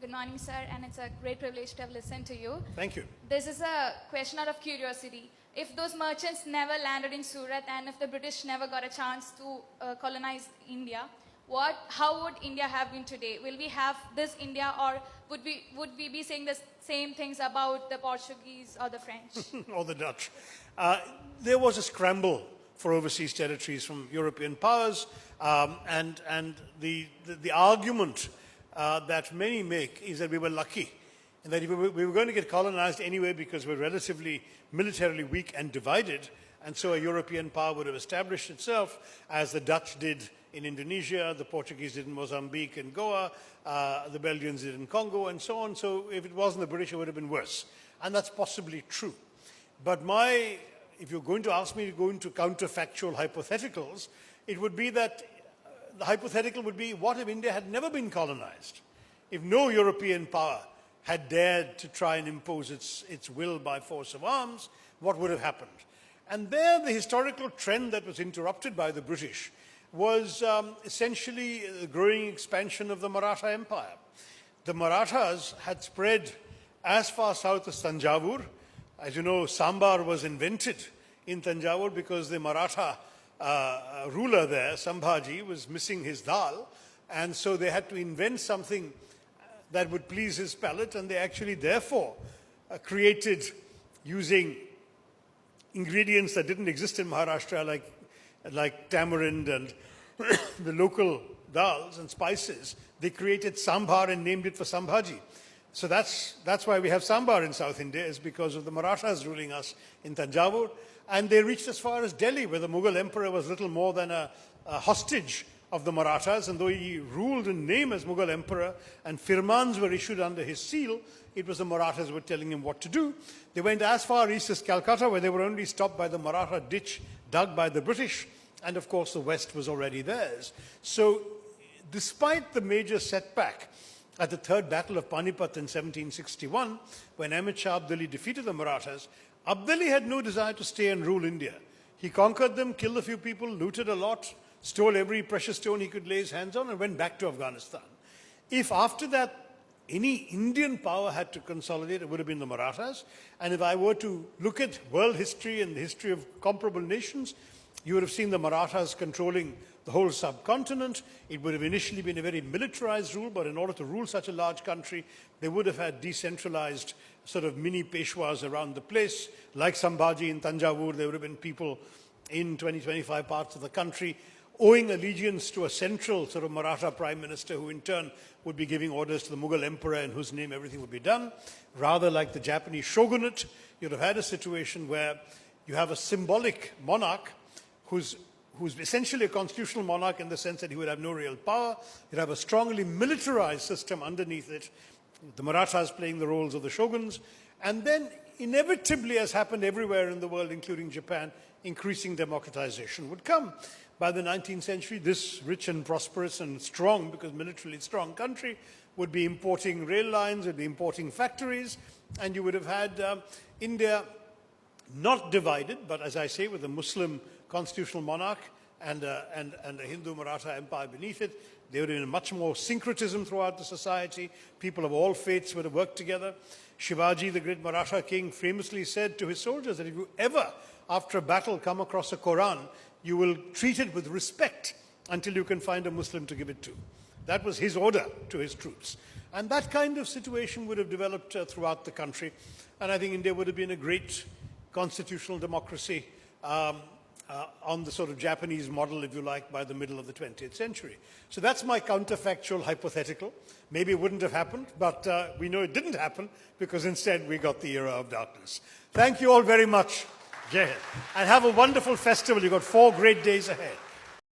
Good morning, sir, and it's a great privilege to have listened to you. Thank you. This is a question out of curiosity. If those merchants never landed in Surat and if the British never got a chance to colonize India, how would India have been today? Will we have this India, or would we be saying the same things about the Portuguese or the French? Or the Dutch. There was a scramble for overseas territories from European powers, and the argument that many make is that we were lucky, and that we were going to get colonized anyway because we're relatively militarily weak and divided, and so a European power would have established itself, as the Dutch did in Indonesia, the Portuguese did in Mozambique and Goa, the Belgians did in Congo, and so on. So if it wasn't the British, it would have been worse. And that's possibly true. But if you're going to ask me to go into counterfactual hypotheticals, it would be that the hypothetical would be, what if India had never been colonized? If no European power had dared to try and impose its will by force of arms, what would have happened? And there, the historical trend that was interrupted by the British was essentially the growing expansion of the Maratha Empire. The Marathas had spread as far south as Tanjavur. As you know, sambar was invented in Tanjavur because the Maratha ruler there, Sambhaji, was missing his dal, and so they had to invent something that would please his palate, and they actually therefore created, using ingredients that didn't exist in Maharashtra, like tamarind and the local dals and spices, they created sambar and named it for Sambhaji. So that's why we have sambar in South India, is because of the Marathas ruling us in Tanjavur. And they reached as far as Delhi, where the Mughal emperor was little more than a hostage of the Marathas. And though he ruled in name as Mughal emperor and firmans were issued under his seal, it was the Marathas who were telling him what to do. They went as far east as Calcutta, where they were only stopped by the Maratha ditch dug by the British. And of course, the west was already theirs. So despite the major setback at the Third Battle of Panipat in 1761, when Ahmed Shah Abdali defeated the Marathas, Abdali had no desire to stay and rule India. He conquered them, killed a few people, looted a lot, stole every precious stone he could lay his hands on, and went back to Afghanistan. If after that any Indian power had to consolidate, it would have been the Marathas. And if I were to look at world history and the history of comparable nations, you would have seen the Marathas controlling the whole subcontinent. It would have initially been a very militarized rule, but in order to rule such a large country, they would have had decentralized sort of mini Peshwas around the place. Like Sambhaji in Tanjavur, there would have been people in 20-25 parts of the country owing allegiance to a central sort of Maratha prime minister, who in turn would be giving orders to the Mughal emperor in whose name everything would be done. Rather like the Japanese shogunate, you'd have had a situation where you have a symbolic monarch who's essentially a constitutional monarch in the sense that he would have no real power. You'd have a strongly militarized system underneath it, the Marathas playing the roles of the shoguns, and then inevitably, as happened everywhere in the world, including Japan, increasing democratization would come. By the 19th century, this rich and prosperous and strong, because militarily strong country, would be importing rail lines, would be importing factories, and you would have had India not divided, but as I say, with a Muslim constitutional monarch and a Hindu Maratha empire beneath it. There would have been much more syncretism throughout the society. People of all faiths would have worked together. Shivaji, the great Maratha king, famously said to his soldiers that if you ever, after a battle, come across a Quran, you will treat it with respect until you can find a Muslim to give it to. That was his order to his troops. And that kind of situation would have developed throughout the country. And I think India would have been a great constitutional democracy on the sort of Japanese model, if you like, by the middle of the 20th century. So that's my counterfactual hypothetical. Maybe it wouldn't have happened, but we know it didn't happen because instead we got the era of darkness. Thank you all very much. Jai Hind. And have a wonderful festival. You've got 4 great days ahead.